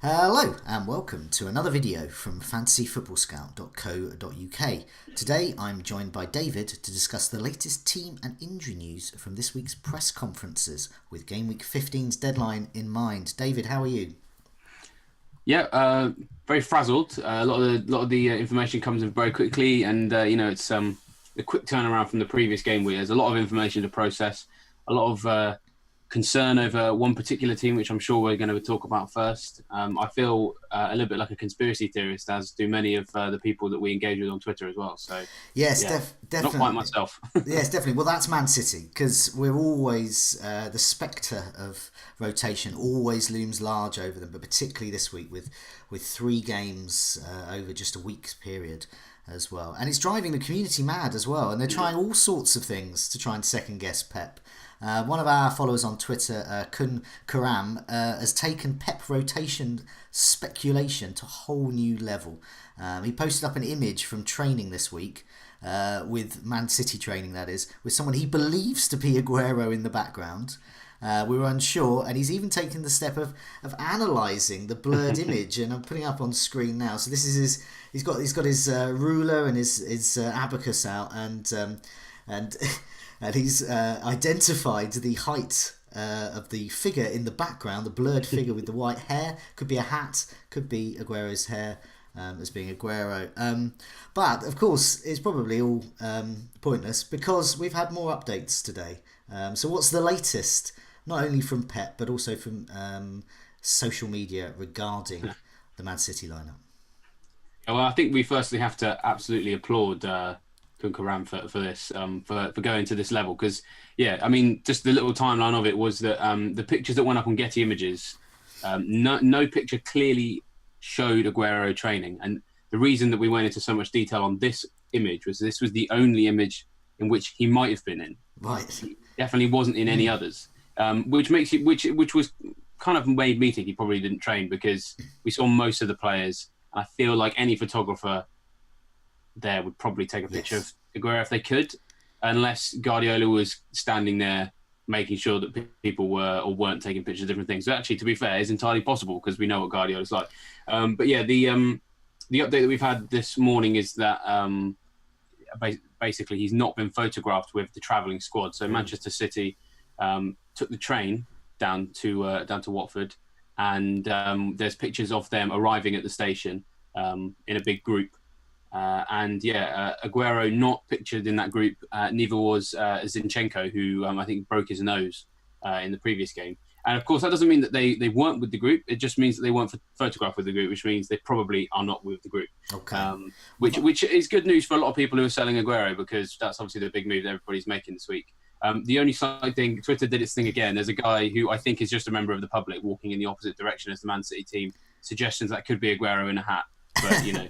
Hello and welcome to another video from fantasyfootballscout.co.uk. Today I'm joined by David to discuss the latest team and injury news from this week's press conferences with Game Week 15's deadline in mind. David, how are you? Yeah, very frazzled. A lot of the information comes in very quickly, and it's a quick turnaround from the previous game week. There's a lot of information to process, a lot of concern over one particular team, which I'm sure we're going to talk about first. I feel a little bit like a conspiracy theorist, as do many of the people that we engage with on Twitter as well. So, Yes, yeah, definitely. not quite myself. Yes, definitely. Well, that's Man City because we're always the spectre of rotation always looms large over them, but particularly this week with three games over just a week's period as well, and it's driving the community mad as well. And they're trying all sorts of things to try and second guess Pep. One of our followers on Twitter, Kun Karam, has taken Pep rotation speculation to a whole new level. He posted up an image from training this week, with Man City training, that is, with someone he believes to be Aguero in the background. We were unsure, and he's even taken the step of analysing the blurred image, and I'm putting it up on screen now. So this is he's got his ruler and his abacus out, and and he's identified the height of the figure in the background, the blurred figure with the white hair. Could be a hat, could be Aguero's hair, as being Aguero. But, of course, it's probably all pointless because we've had more updates today. So what's the latest, not only from Pep, but also from social media regarding the Man City lineup? Well, I think we firstly have to absolutely applaud Karam for this, for going to this level, because I mean, just the little timeline of it was that the pictures that went up on Getty Images, no picture clearly showed Aguero training, and the reason that we went into so much detail on this image was this was the only image in which he might have been in. Right. He definitely wasn't in any others, which makes it which was kind of made me think he probably didn't train, because we saw most of the players. I feel like any photographer there would probably take a picture of Aguero if they could, unless Guardiola was standing there making sure that people were or weren't taking pictures of different things. So actually, to be fair, is entirely possible because we know what Guardiola's like. But yeah, the update that we've had this morning is that basically he's not been photographed with the travelling squad. So Manchester City took the train down to Watford, and there's pictures of them arriving at the station in a big group. Aguero not pictured in that group. Neither was Zinchenko, who I think broke his nose in the previous game. And of course, that doesn't mean that they weren't with the group. It just means that they weren't photographed with the group, which means they probably are not with the group. Okay. Which is good news for a lot of people who are selling Aguero, because that's obviously the big move that everybody's making this week. The only side thing, Twitter did its thing again. There's a guy who I think is just a member of the public walking in the opposite direction as the Man City team. Suggestions that could be Aguero in a hat. But, you know.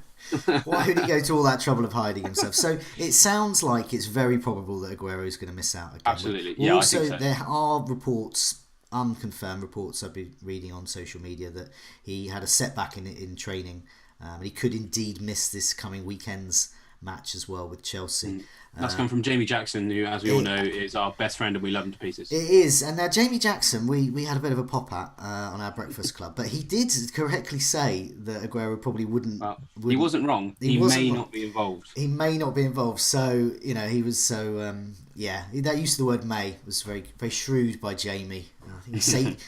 Why would he go to all that trouble of hiding himself? So it sounds like it's very probable that Aguero is going to miss out again. Absolutely. Yeah, also, I think so. There are reports, unconfirmed reports I've been reading on social media, that he had a setback in training, and he could indeed miss this coming weekend's match as well with Chelsea. That's come from Jamie Jackson, who, as we all know, is our best friend and we love him to pieces. It is. And now Jamie Jackson, we had a bit of a pop at on our breakfast club, but he did correctly say that Aguero probably wouldn't. He wasn't wrong. He may not be involved. He may not be involved. So, he was so, that use of the word may was very, very shrewd by Jamie. I think he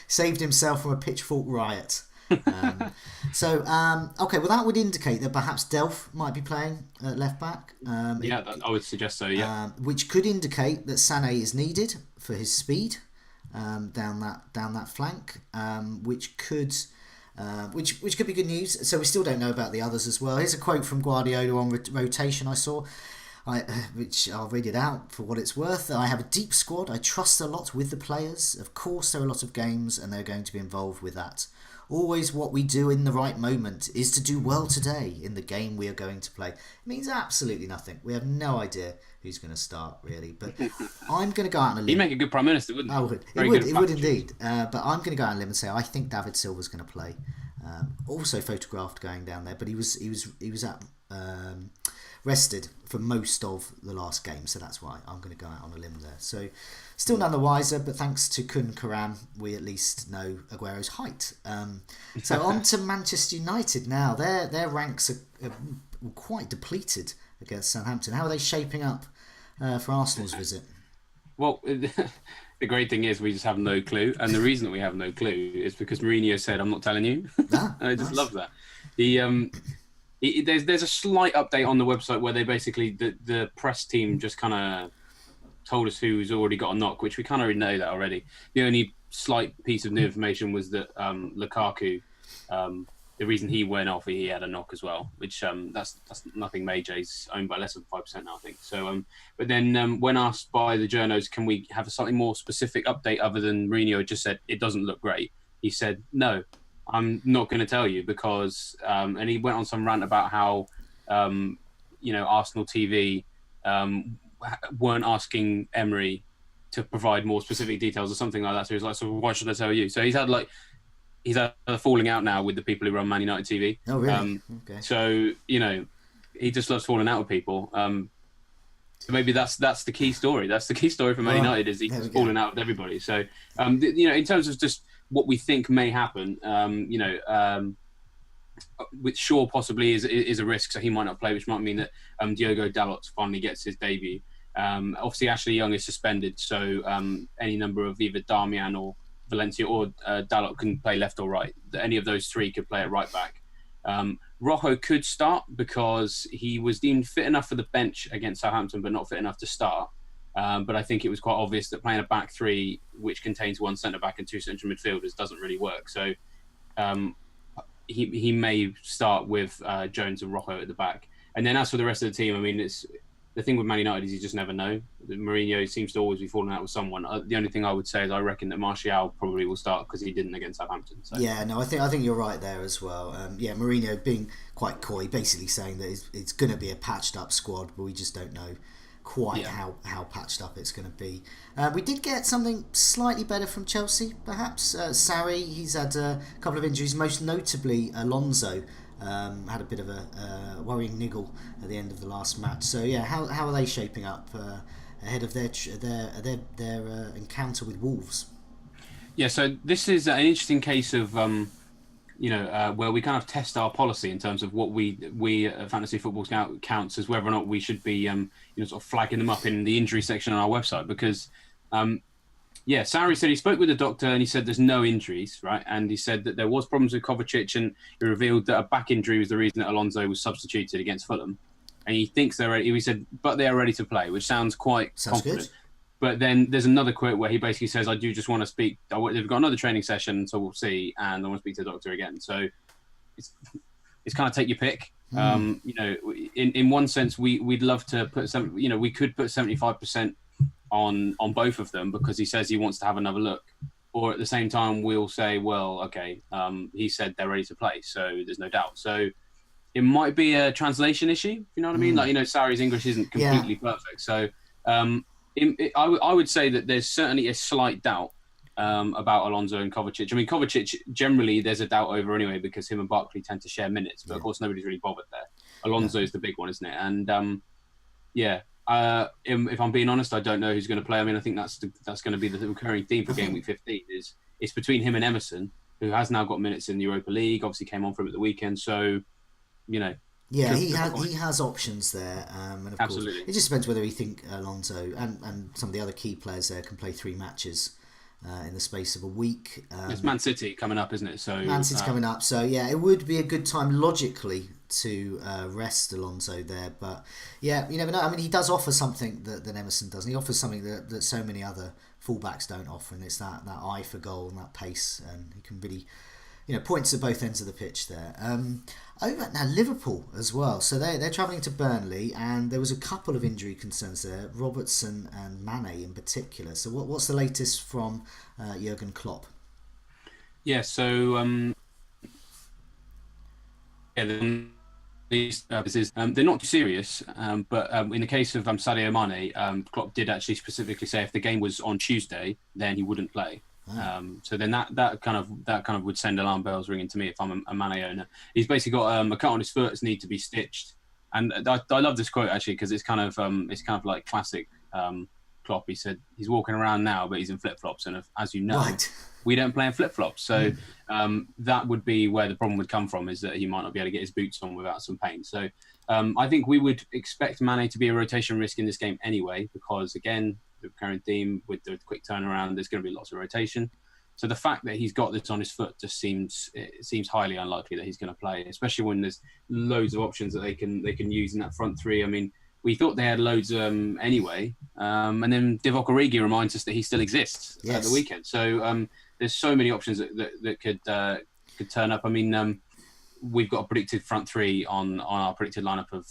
saved himself from a pitchfork riot. Okay, well, that would indicate that perhaps Delph might be playing at left back. I would suggest so. Yeah, which could indicate that Sané is needed for his speed down that flank, which could be good news. So we still don't know about the others as well. Here's a quote from Guardiola on rotation I saw. Which I'll read it out for what it's worth. I have a deep squad. I trust a lot with the players. Of course, there are a lot of games and they're going to be involved with that. Always what we do in the right moment is to do well today in the game we are going to play. It means absolutely nothing. We have no idea who's going to start, really. But I'm going to go out on a limb. He'd make a good Prime Minister, wouldn't he? I would. It would indeed. But I'm going to go out on a limb and say I think David Silva's going to play. Also photographed going down there, but he was at rested for most of the last game, so that's why I'm going to go out on a limb there. So still none the wiser, but thanks to Kun Karam, we at least know Aguero's height. So on to Manchester United now. Their ranks are quite depleted against Southampton. How are they shaping up for Arsenal's visit? Well, the great thing is we just have no clue, and the reason that we have no clue is because Mourinho said, "I'm not telling you." I just love that. There's a slight update on the website where they basically the press team just kind of told us who's already got a knock, which we kind of know that already. The only slight piece of new information was that Lukaku, the reason he went off, he had a knock as well, which that's nothing major. He's owned by less than 5% now, I think. So, but then when asked by the journos, can we have a slightly more specific update other than Mourinho just said it doesn't look great? He said, no, I'm not going to tell you because, and he went on some rant about how, Arsenal TV weren't asking Emery to provide more specific details or something like that. So he was like, so why should I tell you? So he's had a falling out now with the people who run Man United TV. Oh, really? Okay. So, he just loves falling out with people. So maybe that's the key story. That's the key story for Man United is he's falling out with everybody. So, in terms of just what we think may happen, with Shaw possibly is a risk, so he might not play, which might mean that Diogo Dalot finally gets his debut. Obviously, Ashley Young is suspended, so any number of either Darmian or Valencia or Dalot can play left or right. Any of those three could play at right back. Rojo could start because he was deemed fit enough for the bench against Southampton, but not fit enough to start. But I think it was quite obvious that playing a back three, which contains one centre-back and two central midfielders, doesn't really work. So he may start with Jones and Rojo at the back. And then as for the rest of the team, I mean, it's the thing with Man United is you just never know. Mourinho seems to always be falling out with someone. The only thing I would say is I reckon that Martial probably will start because he didn't against Southampton. So. Yeah, no, I think you're right there as well. Mourinho being quite coy, basically saying that it's going to be a patched up squad, but we just don't know quite how patched up it's going to be. We did get something slightly better from Chelsea, perhaps. Sarri, he's had a couple of injuries, most notably Alonso. Had a bit of a worrying niggle at the end of the last match. So how are they shaping up ahead of their encounter with Wolves? Yeah, so this is an interesting case of where we kind of test our policy in terms of what we at Fantasy Football Scout counts as whether or not we should be sort of flagging them up in the injury section on our website because. Sarri said he spoke with the doctor and he said there's no injuries, right? And he said that there was problems with Kovacic and he revealed that a back injury was the reason that Alonso was substituted against Fulham. And he thinks they're ready. He said, but they are ready to play, which sounds quite confident. Good. But then there's another quote where he basically says, I do just want to speak. They've got another training session, so we'll see. And I want to speak to the doctor again. So it's kind of take your pick. In one sense, we'd love to put some, we could put 75% on both of them because he says he wants to have another look, or at the same time we'll say, well, okay, he said they're ready to play, so there's no doubt. So it might be a translation issue, you know what I mean? Sarri's English isn't completely perfect, so I would say that there's certainly a slight doubt about Alonso and Kovacic. I mean, Kovacic generally there's a doubt over anyway because him and Barkley tend to share minutes, but of course nobody's really bothered there. Alonso's the big one, isn't it? And if I'm being honest, I don't know who's going to play. I mean, I think that's going to be the recurring theme for Game Week 15 is it's between him and Emerson, who has now got minutes in the Europa League, obviously came on for him at the weekend. So, he has options there. And of Absolutely. Course, it just depends whether he think Alonso and some of the other key players there can play 3 matches in the space of a week. It's Man City coming up, isn't it? So Man City's coming up. So, it would be a good time logically to rest Alonso there, but you never know. I mean, he does offer something that Emerson doesn't. He offers something that so many other fullbacks don't offer, and it's that eye for goal and that pace, and he can really points at both ends of the pitch there. Over now Liverpool as well, so they're travelling to Burnley, and there was a couple of injury concerns there, Robertson and Mane in particular. So what's the latest from Jurgen Klopp? They're not too serious, but in the case of Sadio Mane, Klopp did actually specifically say if the game was on Tuesday, then he wouldn't play. So then that kind of would send alarm bells ringing to me if I'm a Mane owner. He's basically got a cut on his foot, need to be stitched. And I love this quote actually because it's kind of like classic Klopp. He said he's walking around now, but he's in flip flops, and as you know, Right. we don't play in flip flops. So that would be where the problem would come from, is that he might not be able to get his boots on without some pain. So I think we would expect Mane to be a rotation risk in this game anyway, because again, the current theme with the quick turnaround, there's going to be lots of rotation. So the fact that he's got this on his foot just seems highly unlikely that he's going to play, especially when there's loads of options that they can use in that front three. I mean, we thought they had loads anyway, and then Divock Origi reminds us that he still exists at the weekend. So there's so many options that could turn up. I mean, we've got a predicted front three on our predicted lineup of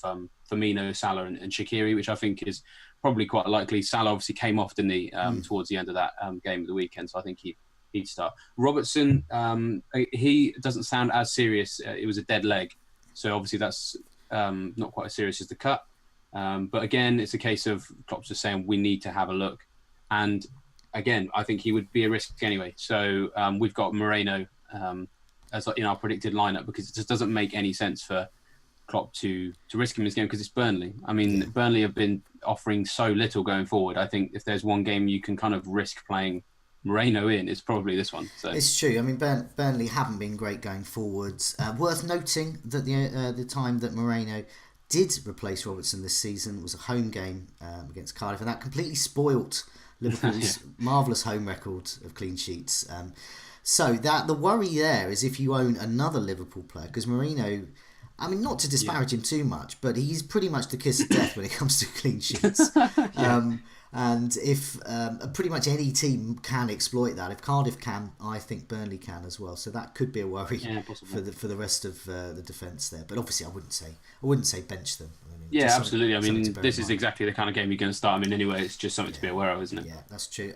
Firmino, Salah, and Shaqiri, which I think is probably quite likely. Salah obviously came off, didn't he, towards the end of that game of the weekend, so I think he'd start. Robertson, he doesn't sound as serious. It was a dead leg, so obviously that's not quite as serious as the cut. But again, it's a case of Klopp's just saying we need to have a look. And again, I think he would be a risk anyway. So we've got Moreno as in our predicted lineup, because it just doesn't make any sense for Klopp to risk him in this game, because it's Burnley. I mean, Burnley have been offering so little going forward. I think if there's one game you can kind of risk playing Moreno in, it's probably this one. So it's true. I mean, Burnley haven't been great going forwards. Worth noting that the time that Moreno did replace Robertson this season was a home game against Cardiff, and that completely spoilt Liverpool's marvellous home record of clean sheets. So that the worry there is if you own another Liverpool player, because Moreno, I mean, not to disparage him too much, but he's pretty much the kiss of death when it comes to clean sheets. And if pretty much any team can exploit that, if Cardiff can, I think Burnley can as well. So that could be a worry for the rest of the defence there. But obviously, I wouldn't say bench them. I mean, absolutely. I mean, this is exactly the kind of game you're going to start. I mean, anyway, it's just something to be aware of, isn't it? Yeah, that's true.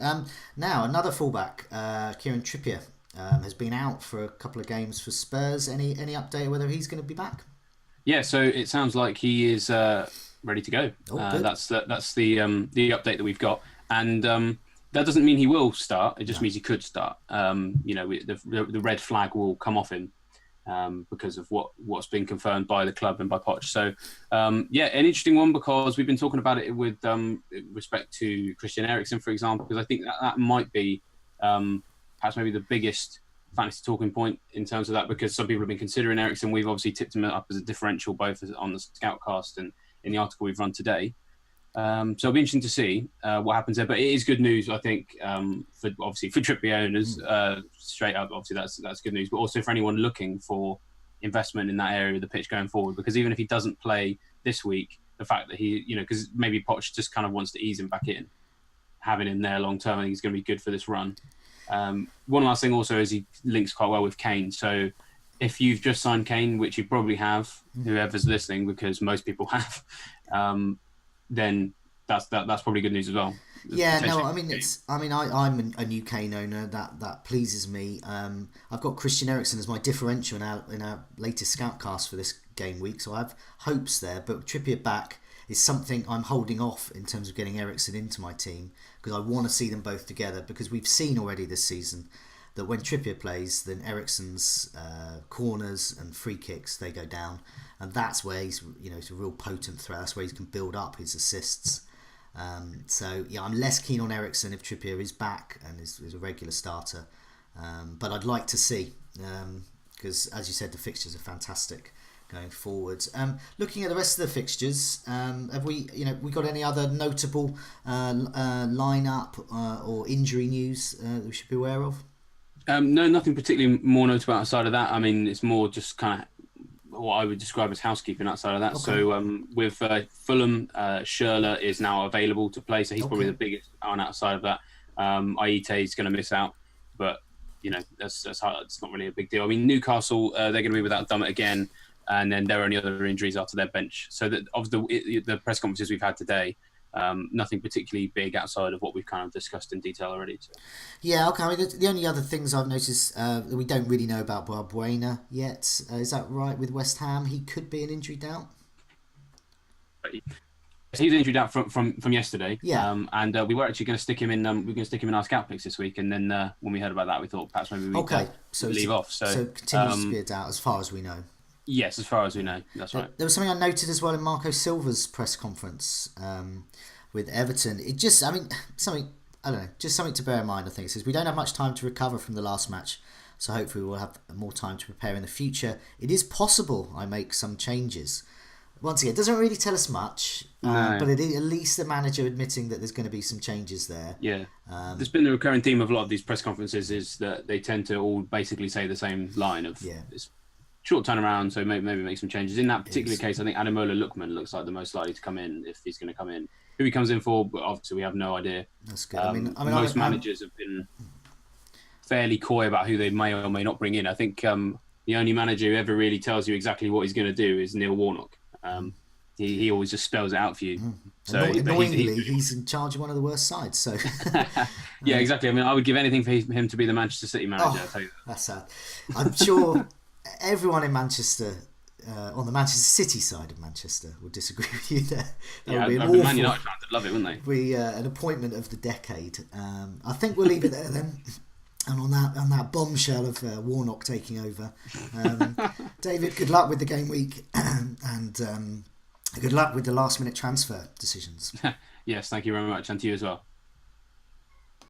Now another fullback, Kieran Trippier, has been out for a couple of games for Spurs. Any update whether he's going to be back? Yeah, so it sounds like he is ready to go. That's the update that we've got, and that doesn't mean he will start. It just means he could start. The red flag will come off him because of what's been confirmed by the club and by Poch. So an interesting one, because we've been talking about it with respect to Christian Eriksen, for example, because I think that might be perhaps maybe the biggest fantasy talking point in terms of that, because some people have been considering Eriksen. We've obviously tipped him up as a differential both on the Scoutcast and in the article we've run today. So it'll be interesting to see what happens there. But it is good news, I think, for Trippier owners, straight up. Obviously, that's good news. But also for anyone looking for investment in that area of the pitch going forward, because even if he doesn't play this week, the fact that he, because maybe Poch just kind of wants to ease him back in, having him there long term, I think he's going to be good for this run. One last thing also is he links quite well with Kane. So if you've just signed Kane, which you probably have, whoever's listening, because most people have, then that's probably good news as well. Yeah, no, I mean I'm a new Kane owner. That pleases me. I've got Christian Eriksen as my differential in our latest Scoutcast for this game week, so I have hopes there. But Trippier back is something I'm holding off in terms of getting Eriksen into my team, because I want to see them both together, because we've seen already this season that when Trippier plays, then Eriksen's corners and free kicks, they go down, and that's where he's a real potent threat. That's where he can build up his assists. So I'm less keen on Eriksen if Trippier is back and is a regular starter, but I'd like to see, because as you said, the fixtures are fantastic going forward. Looking at the rest of the fixtures, have we got any other notable lineup or injury news that we should be aware of? No, nothing particularly more notable outside of that. I mean, it's more just kind of what I would describe as housekeeping outside of that. Okay. So with Fulham, Schürrle is now available to play, so he's probably the biggest one outside of that. Aite is going to miss out, but that's not really a big deal. I mean, Newcastle, they're going to be without Dummett again, and then there are any other injuries after their bench. So that of the press conferences we've had today, nothing particularly big outside of what we've kind of discussed in detail already. So. Yeah, okay. I mean, the only other things I've noticed that we don't really know about Balbuena yet. Is that right with West Ham? He could be an injury doubt. He's injured out from yesterday. Yeah. And we were actually going to stick him in. We're going to stick him in our scout picks this week. And then when we heard about that, we thought perhaps maybe we leave off. So continues to be a doubt as far as we know. Yes, as far as we know, that's right. There was something I noted as well in Marco Silva's press conference with Everton. It just, I mean, something, I don't know, just something to bear in mind, I think. It says we don't have much time to recover from the last match, so hopefully we'll have more time to prepare in the future. It is possible I make some changes. Once again, it doesn't really tell us much, No. but it is at least the manager admitting that there's going to be some changes there. Yeah. There's been the recurring theme of a lot of these press conferences is that they tend to all basically say the same line of it's short turnaround, so maybe make some changes. In that particular case, I think Ademola Lookman looks like the most likely to come in if he's going to come in. Who he comes in for, but obviously we have no idea. That's good. I mean, most managers have been fairly coy about who they may or may not bring in. I think the only manager who ever really tells you exactly what he's going to do is Neil Warnock. He always just spells it out for you. So annoyingly, he's in charge of one of the worst sides. So yeah, exactly. I mean, I would give anything for him to be the Manchester City manager. I'll tell you that. That's sad. I'm sure everyone in Manchester, on the Manchester City side of Manchester, would disagree with you there. That would be an awful, Man United fans would love it, wouldn't they? Be an appointment of the decade. I think we'll leave it there then. And on that bombshell of Warnock taking over, David, good luck with the game week, and good luck with the last minute transfer decisions. Yes, thank you very much, and to you as well.